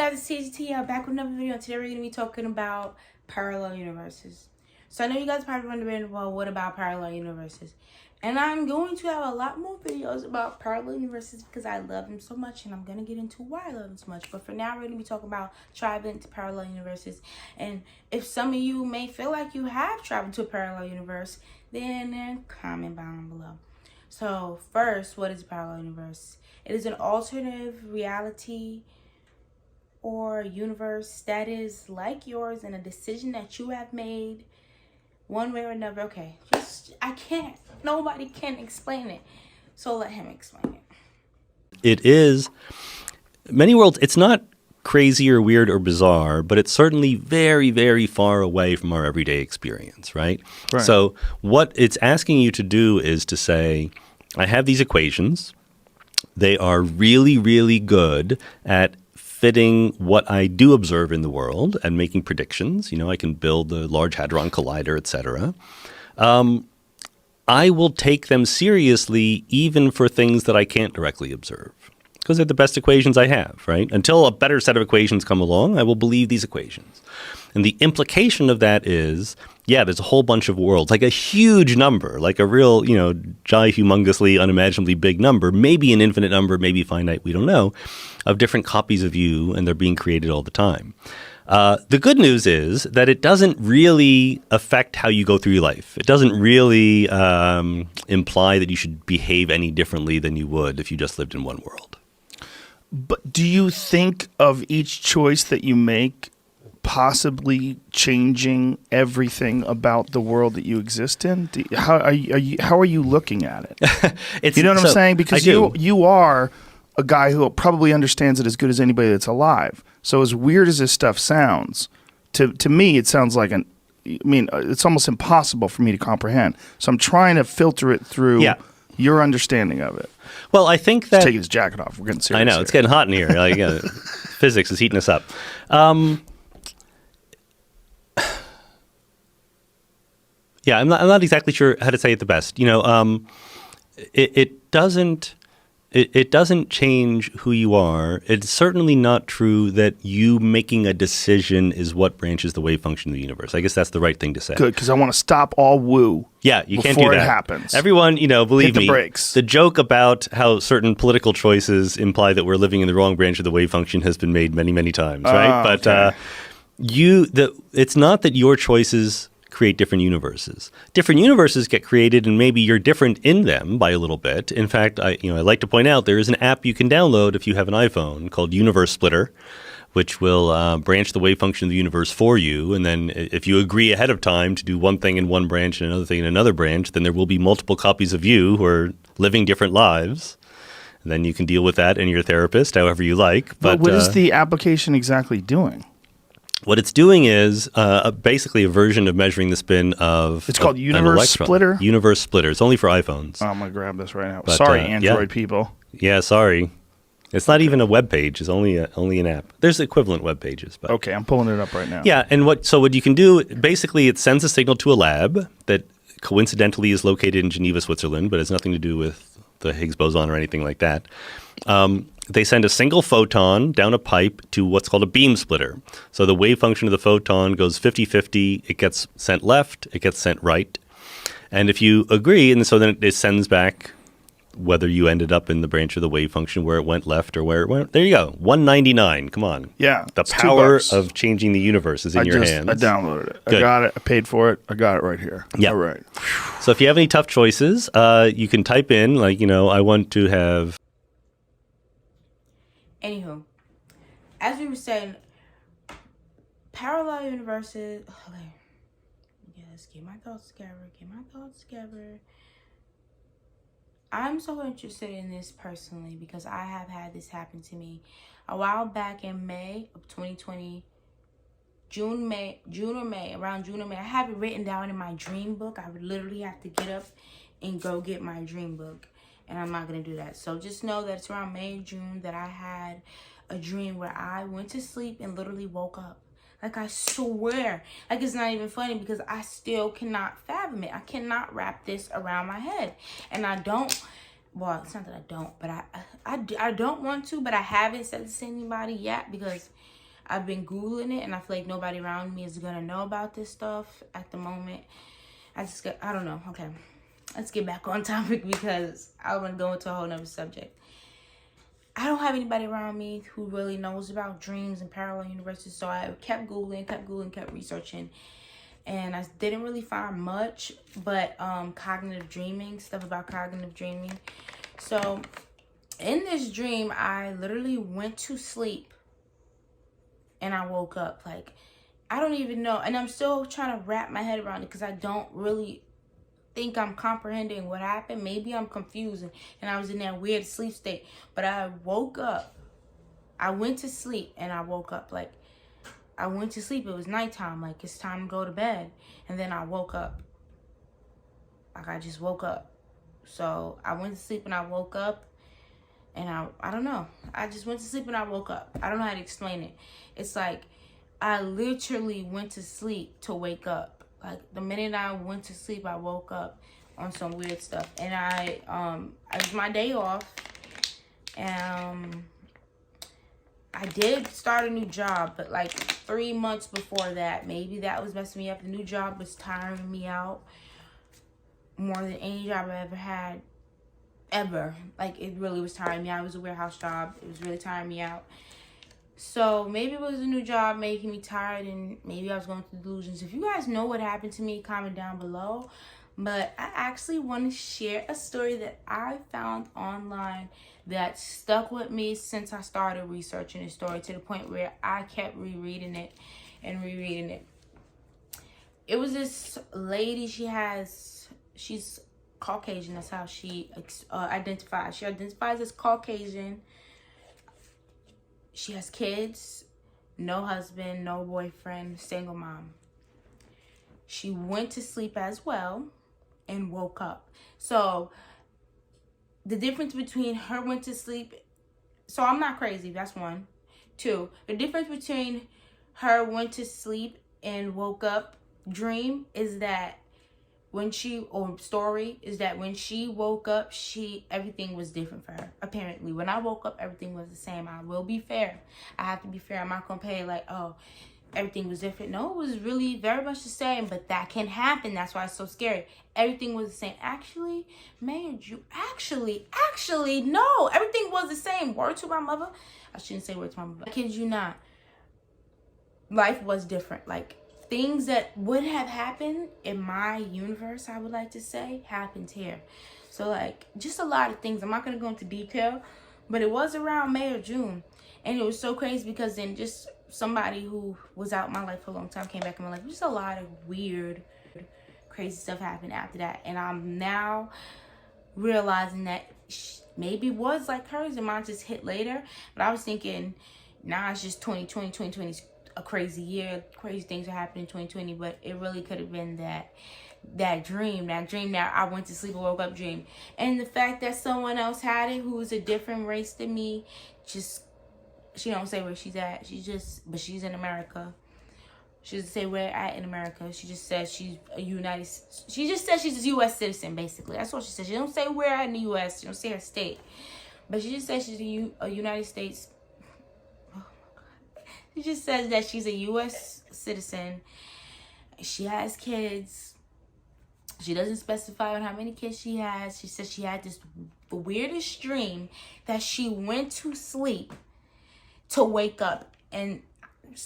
guys, it's TGT. I'm back with another video. Today we're going to be talking about parallel universes. So I know you guys are probably wondering, well, what about parallel universes? And I'm going to have a lot more videos about parallel universes because I love them so much, and I'm going to get into why I love them so much. But for now, we're going to be talking about traveling to parallel universes. And if some of you may feel like you have traveled to a parallel universe, then comment down below. So first, what is a parallel universe? It is an alternative reality or universe that is like yours, and a decision that you have made one way or another. Okay, nobody can explain it, so let him explain it. It is many worlds. It's not crazy or weird or bizarre, but it's certainly very, very far away from our everyday experience, right? So what it's asking you to do is to say, I have these equations. They are really, really good at fitting what I do observe in the world and making predictions. You know, I can build the Large Hadron Collider, etc. I will take them seriously even for things that I can't directly observe because they're the best equations I have, right? Until a better set of equations come along, I will believe these equations. And the implication of that is, yeah, there's a whole bunch of worlds, like a huge number, like a real, humongously, unimaginably big number, maybe an infinite number, maybe finite, we don't know, of different copies of you, and they're being created all the time. The good news is that it doesn't really affect how you go through your life. It doesn't really imply that you should behave any differently than you would if you just lived in one world. But do you think of each choice that you make possibly changing everything about the world that you exist in? How are you looking at it? You know what I'm saying? Because you are a guy who probably understands it as good as anybody that's alive. So as weird as this stuff sounds, to me it sounds like it's almost impossible for me to comprehend. So I'm trying to filter it through your understanding of it. Well, I think that... He's taking his jacket off. We're getting serious. I know. It's getting hot in here. Physics is heating us up. I'm not exactly sure how to say it the best. It doesn't change who you are. It's certainly not true that you making a decision is what branches the wave function of the universe. I guess that's the right thing to say. Good, because I want to stop all woo. Yeah, you can't do that. Before it happens. Everyone, believe me. Hit the brakes. The joke about how certain political choices imply that we're living in the wrong branch of the wave function has been made many, many times, right? But okay. It's not that your choices create different universes. Different universes get created, and maybe you're different in them by a little bit. In fact, I like to point out there is an app you can download if you have an iPhone called Universe Splitter, which will branch the wave function of the universe for you. And then if you agree ahead of time to do one thing in one branch and another thing in another branch, then there will be multiple copies of you who are living different lives. And then you can deal with that and your therapist however you like. But what is the application exactly doing? What it's doing is basically a version of measuring the spin of It's called Universe Splitter? Universe Splitter. It's only for iPhones. Oh, I'm going to grab this right now. But, sorry, Android people. Yeah, sorry. It's not even a web page. It's only an app. There's equivalent web pages. But. Okay, I'm pulling it up right now. Yeah, and what you can do, basically it sends a signal to a lab that coincidentally is located in Geneva, Switzerland, but has nothing to do with the Higgs boson or anything like that. They send a single photon down a pipe to what's called a beam splitter. So the wave function of the photon goes 50-50. It gets sent left. It gets sent right. And if you agree, and so then it sends back whether you ended up in the branch of the wave function where it went left or where it went. There you go. 199. Come on. Yeah. The power of changing the universe is in your hands. I downloaded it. Good. I got it. I paid for it. I got it right here. Yeah. All right. So if you have any tough choices, you can type in, I want to have... Anywho, as we were saying, parallel universes. Okay, yes, get my thoughts together. I'm so interested in this personally because I have had this happen to me a while back in May of 2020. Around June or May. I have it written down in my dream book. I would literally have to get up and go get my dream book. And I'm not going to do that. So just know that it's around May or June that I had a dream where I went to sleep and literally woke up. Like, I swear. Like, it's not even funny because I still cannot fathom it. I cannot wrap this around my head. And I don't. Well, it's not that I don't. But I don't want to. But I haven't said this to anybody yet because I've been Googling it, and I feel like nobody around me is gonna know about this stuff at the moment. I don't know. Okay, let's get back on topic because I want to go into a whole nother subject. I don't have anybody around me who really knows about dreams and parallel universes, so I kept Googling, kept researching, and I didn't really find much, but cognitive dreaming, stuff about cognitive dreaming. So in this dream, I literally went to sleep and I woke up. Like, I don't even know, and I'm still trying to wrap my head around it because I don't really think I'm comprehending what happened. Maybe I'm confused and I was in that weird sleep state, but I woke up. I went to sleep and I woke up. Like, I went to sleep, it was nighttime, like it's time to go to bed, and then I woke up. Like, I just woke up. So I went to sleep and I woke up, and I don't know, I just went to sleep and I woke up. I don't know how to explain it. It's like I literally went to sleep to wake up. Like, the minute I went to sleep, I woke up on some weird stuff. And it was my day off. And I did start a new job, but like 3 months before that, maybe that was messing me up. The new job was tiring me out more than any job I ever had, ever. Like, it really was tiring me out. It was a warehouse job. It was really tiring me out. So maybe it was a new job making me tired, and maybe I was going through delusions. If you guys know what happened to me, comment down below. But I actually want to share a story that I found online that stuck with me since I started researching the story, to the point where I kept rereading it and rereading it. It was this lady, she's Caucasian. That's how she identifies. She identifies as Caucasian. She has kids, no husband, no boyfriend, single mom. She went to sleep as well and woke up. So the difference between her went to sleep, so I'm not crazy, that's one. Two, the difference between her went to sleep and woke up dream is that when she woke up, everything was different for her. Apparently, when I woke up, everything was the same. I will be fair. I have to be fair. I'm not gonna pay like, oh, everything was different. No, it was really very much the same. But that can happen. That's why it's so scary. Everything was the same. Actually, no, everything was the same. Word to my mother. I shouldn't say word to my mother. I kid you not. Life was different. Like, things that would have happened in my universe, I would like to say, happened here. So, like, just a lot of things. I'm not going to go into detail, but it was around May or June. And it was so crazy because then just somebody who was out my life for a long time came back in my life. Just a lot of weird, crazy stuff happened after that. And I'm now realizing that maybe it was like hers and mine just hit later. But I was thinking, nah, it's just 2020 is a crazy year. Crazy things are happening in 2020, but it really could have been that dream that I went to sleep and woke up dream. And the fact that someone else had it who was a different race than me, just, she don't say where she's at. But she's in America. She doesn't say where at in America. She just says she's a U.S. citizen, basically. That's what she says. She don't say where at in the U.S. She don't say her state. But she just says she's a United States. She just says that she's a U.S. citizen. She has kids. She doesn't specify on how many kids she has. She says she had the weirdest dream that she went to sleep to wake up. And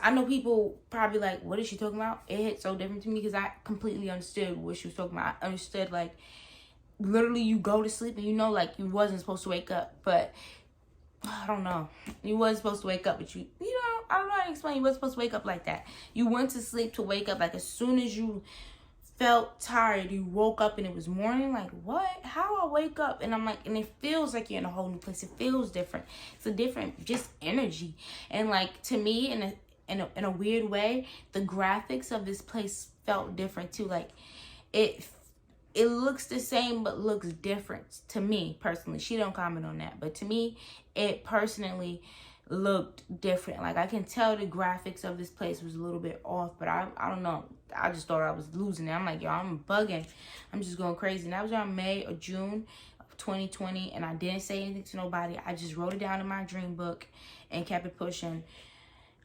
I know people probably like, what is she talking about? It hit so different to me because I completely understood what she was talking about. I understood, like, literally you go to sleep and you know, like, you wasn't supposed to wake up. But I don't know. You wasn't supposed to wake up, but you know, I don't know how to explain. You wasn't supposed to wake up like that. You went to sleep to wake up. Like, as soon as you felt tired, you woke up and it was morning. Like, what? How I wake up? And I'm like, and it feels like you're in a whole new place. It feels different. It's a different just energy. And like, to me, in a weird way, the graphics of this place felt different too. Like, it looks the same but looks different to me personally. She don't comment on that, but to me, it personally looked different. Like, I can tell the graphics of this place was a little bit off, but I don't know. I just thought I was losing it. I'm like, yo, I'm bugging. I'm just going crazy. And that was around May or June of 2020, and I didn't say anything to nobody. I just wrote it down in my dream book and kept it pushing.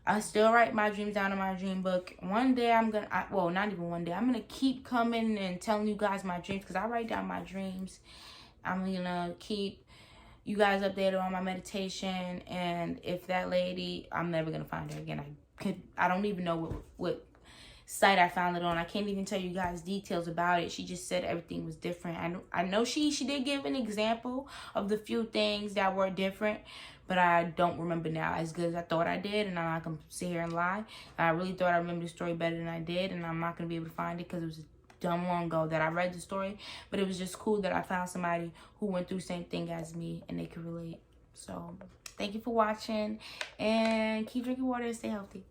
I still write my dreams down in my dream book. One day well, not even one day. I'm going to keep coming and telling you guys my dreams because I write down my dreams. I'm going to keep you guys updated on my meditation. And if that lady, I'm never going to find her again. I don't even know what site I found it on. I can't even tell you guys details about it. She just said everything was different. I know she did give an example of the few things that were different, but I don't remember now as good as I thought I did, and I'm not gonna sit here and lie. I really thought I remembered the story better than I did, and I'm not gonna be able to find it because it was dumb long ago that I read the story. But it was just cool that I found somebody who went through the same thing as me and they could relate. So thank you for watching, and keep drinking water and stay healthy.